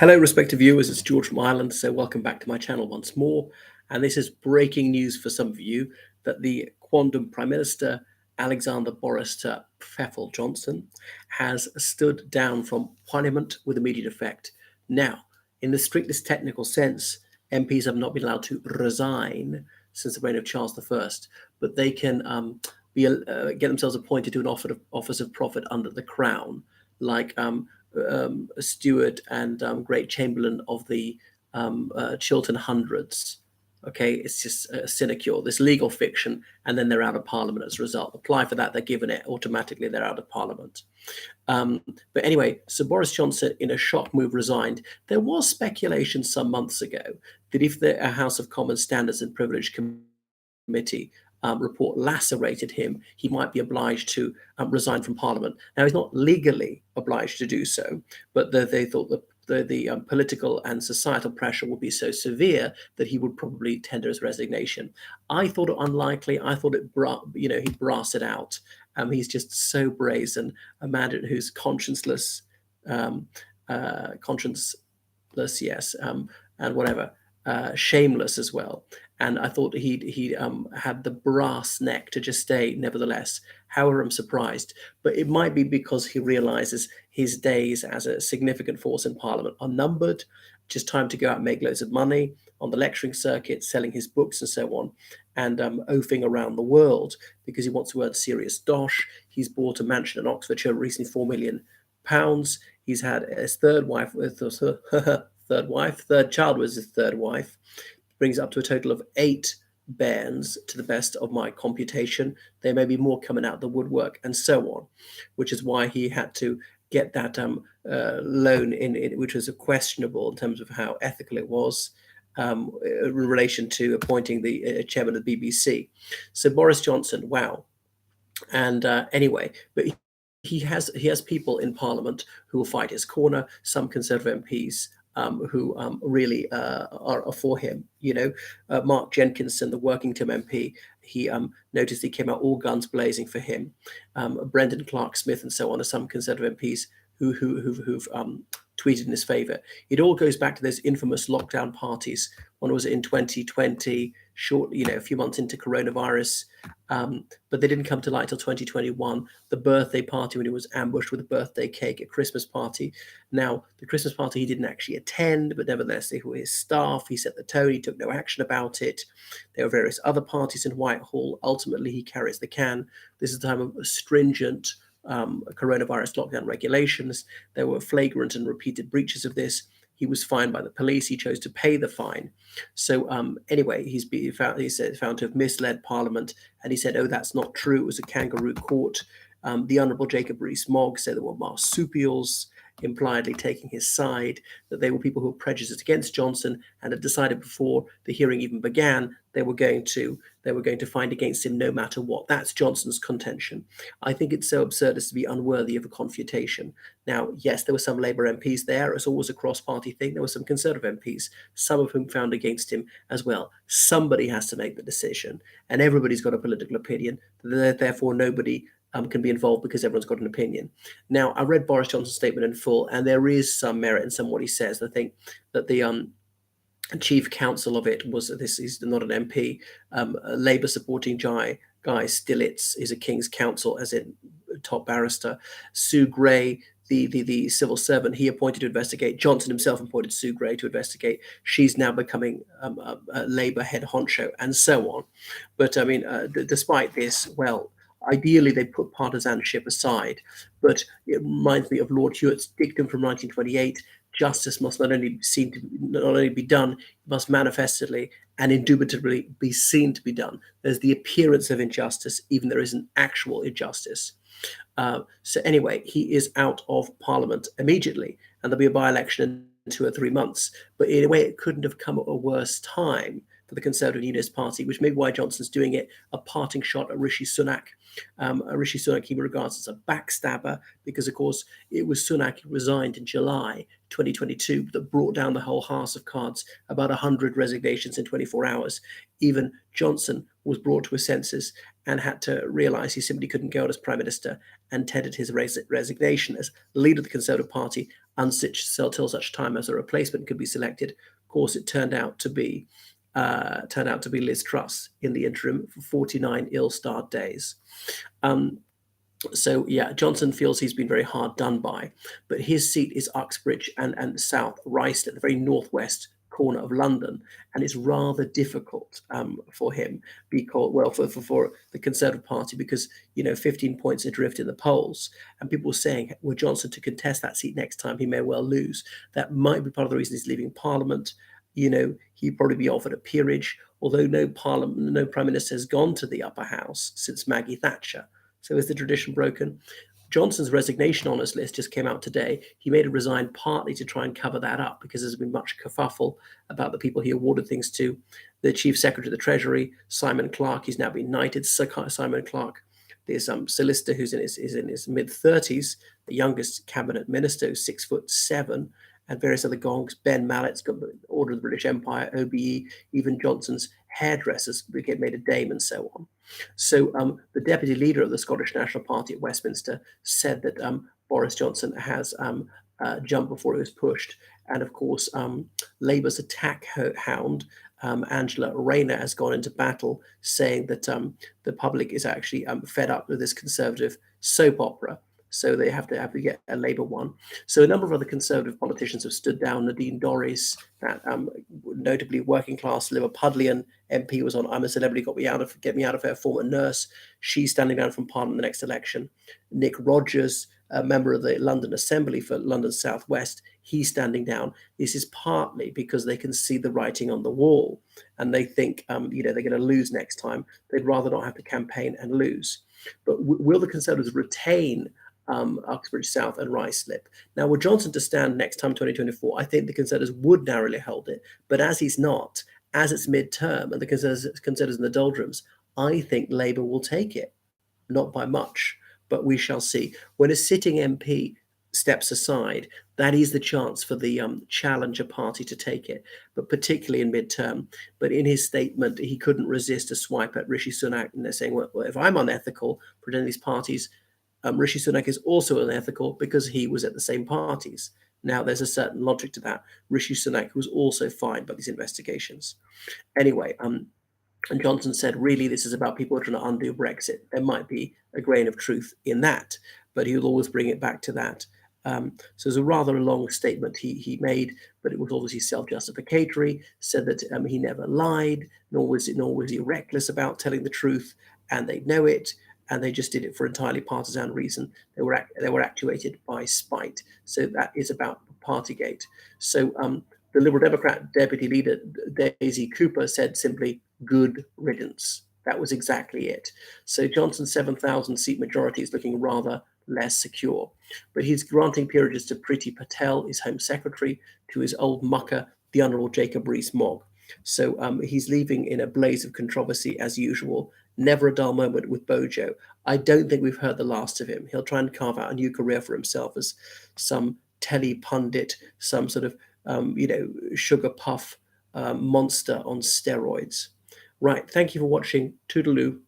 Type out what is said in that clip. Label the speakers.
Speaker 1: Hello, respective viewers. It's George from Ireland. So, welcome back to my channel once more. And this is breaking news for some of you that the quondam Prime Minister Alexander Boris Pfeffel Johnson has stood down from Parliament with immediate effect. Now, in the strictest technical sense, MPs have not been allowed to resign since the reign of Charles I, but they can get themselves appointed to an office of profit under the Crown, like a steward and great chamberlain of the Chiltern Hundreds. Okay, it's just a sinecure, this legal fiction, and then they're out of Parliament as a result. Apply for that, they're given it automatically, they're out of Parliament. But anyway, so Boris Johnson, in a shock move, resigned. There was speculation some months ago that if the House of Commons Standards and Privilege Committee report lacerated him, he might be obliged to resign from Parliament. Now, he's not legally obliged to do so, but they thought that the political and societal pressure would be so severe that he would probably tender his resignation. I thought it unlikely. I thought he'd brass it out. He's just so brazen, a man who's conscienceless, yes, and whatever, shameless as well. And I thought he had the brass neck to just stay nevertheless. However, I'm surprised. But it might be because he realizes his days as a significant force in Parliament are numbered, just time to go out and make loads of money on the lecturing circuit, selling his books and so on, and oafing around the world because he wants to earn serious dosh. He's bought a mansion in Oxfordshire, recently £4 million. He's had his third child was his third wife, brings up to a total of 8 bairns, to the best of my computation. There may be more coming out of the woodwork, and so on, which is why he had to get that loan in, which was questionable in terms of how ethical it was in relation to appointing the chairman of the BBC. So Boris Johnson, wow. And anyway, but he has people in Parliament who will fight his corner. Some Conservative MPs who really are for him. Mark Jenkinson, the Workington MP, he noticed he came out all guns blazing for him. Brendan Clark-Smith and so on are some Conservative MPs who've tweeted in his favour. It all goes back to those infamous lockdown parties. One was in 2020, a few months into coronavirus, but they didn't come to light till 2021. The birthday party when he was ambushed with a birthday cake, a Christmas party. Now, the Christmas party he didn't actually attend, but nevertheless, they were his staff. He set the tone. He took no action about it. There were various other parties in Whitehall. Ultimately, he carries the can. This is the time of stringent coronavirus lockdown regulations. There were flagrant and repeated breaches of this. He was fined by the police. He chose to pay the fine. So anyway, he's found to have misled Parliament, and he said, "Oh, that's not true. It was a kangaroo court." The Honourable Jacob Rees-Mogg said there were marsupials, impliedly taking his side, that they were people who were prejudiced against Johnson and had decided before the hearing even began they were going to find against him no matter what. That's Johnson's contention. I think it's so absurd as to be unworthy of a confutation. Now, yes, there were some Labour MPs there. It's always a cross-party thing. There were some Conservative MPs, some of whom found against him as well. Somebody has to make the decision, and everybody's got a political opinion. Therefore, nobody can be involved because everyone's got an opinion. Now, I read Boris Johnson's statement in full, and there is some merit in some of what he says. I think that the chief counsel of it was this. He's not an MP. A Labour supporting Guy Stillitz is a King's Counsel, as in top barrister. Sue Gray, the civil servant he appointed to investigate. Johnson himself appointed Sue Gray to investigate. She's now becoming a Labour head honcho, and so on. But I mean, despite this, well, ideally, they put partisanship aside, but it reminds me of Lord Hewitt's dictum from 1928: justice must not only be done, it must manifestly and indubitably be seen to be done. There's the appearance of injustice, even there is an actual injustice. So anyway, he is out of Parliament immediately, and there'll be a by-election in 2 or 3 months. But in a way, it couldn't have come at a worse time for the Conservative Unionist Party, which may be why Johnson's doing it, a parting shot at Rishi Sunak. Rishi Sunak he regards as a backstabber because, of course, it was Sunak who resigned in July 2022 that brought down the whole house of cards, about 100 resignations in 24 hours. Even Johnson was brought to his senses and had to realise he simply couldn't go on as Prime Minister and tendered his resignation as leader of the Conservative Party until such time as a replacement could be selected. Of course, it turned out to be Liz Truss in the interim for 49 ill-starred days. So yeah, Johnson feels he's been very hard done by, but his seat is Uxbridge and South Rice at the very northwest corner of London, and it's rather difficult for him because, well, for the Conservative Party because 15 points adrift in the polls, and people were saying were Johnson to contest that seat next time, he may well lose. That might be part of the reason he's leaving Parliament. He'd probably be offered a peerage, although no Prime Minister has gone to the upper house since Maggie Thatcher. So is the tradition broken? Johnson's resignation honours list just came out today. He made a resign partly to try and cover that up because there's been much kerfuffle about the people he awarded things to. The Chief Secretary of the Treasury, Simon Clarke, he's now been knighted. Simon Clarke, there's solicitor who's in his mid-30s, the youngest cabinet minister who's 6'7", and various other gongs. Ben Mallett's got the Order of the British Empire, OBE, even Johnson's hairdressers made a dame and so on. So the deputy leader of the Scottish National Party at Westminster said that Boris Johnson has jumped before he was pushed. And of course, Labour's attack hound, Angela Rayner, has gone into battle saying that the public is actually fed up with this Conservative soap opera. So they have to get a Labour one. So a number of other Conservative politicians have stood down. Nadine Dorries, that notably working class Liverpudlian MP, was on I'm a Celebrity, get me out of here, former nurse. She's standing down from Parliament the next election. Nick Rogers, a member of the London Assembly for London South West, he's standing down. This is partly because they can see the writing on the wall and they think they're going to lose next time. They'd rather not have to campaign and lose. But will the Conservatives retain Uxbridge South and Ruislip? Now, were Johnson to stand next time, 2024, I think the Conservatives would narrowly hold it. But as he's not, as it's mid-term and the Conservatives in the doldrums, I think Labour will take it. Not by much, but we shall see. When a sitting MP steps aside, that is the chance for the challenger party to take it, but particularly in mid-term. But in his statement, he couldn't resist a swipe at Rishi Sunak, and they're saying, well, if I'm unethical, pretending these parties, Rishi Sunak is also unethical because he was at the same parties. Now, there's a certain logic to that. Rishi Sunak was also fined by these investigations. Anyway, and Johnson said, really, this is about people trying to undo Brexit. There might be a grain of truth in that, but he'll always bring it back to that. So it's a rather long statement he made, but it was obviously self-justificatory, said that he never lied, nor was he reckless about telling the truth, and they know it, and they just did it for entirely partisan reason. They were actuated by spite. So that is about Partygate. So the Liberal Democrat deputy leader, Daisy Cooper, said simply, good riddance. That was exactly it. So Johnson's 7,000 seat majority is looking rather less secure. But he's granting peerages to Priti Patel, his Home Secretary, to his old mucker, the Honourable Jacob Rees-Mogg. So he's leaving in a blaze of controversy as usual. Never a dull moment with Bojo. I don't think we've heard the last of him. He'll try and carve out a new career for himself as some telly pundit, some sort of sugar puff monster on steroids. Right. Thank you for watching. Toodaloo.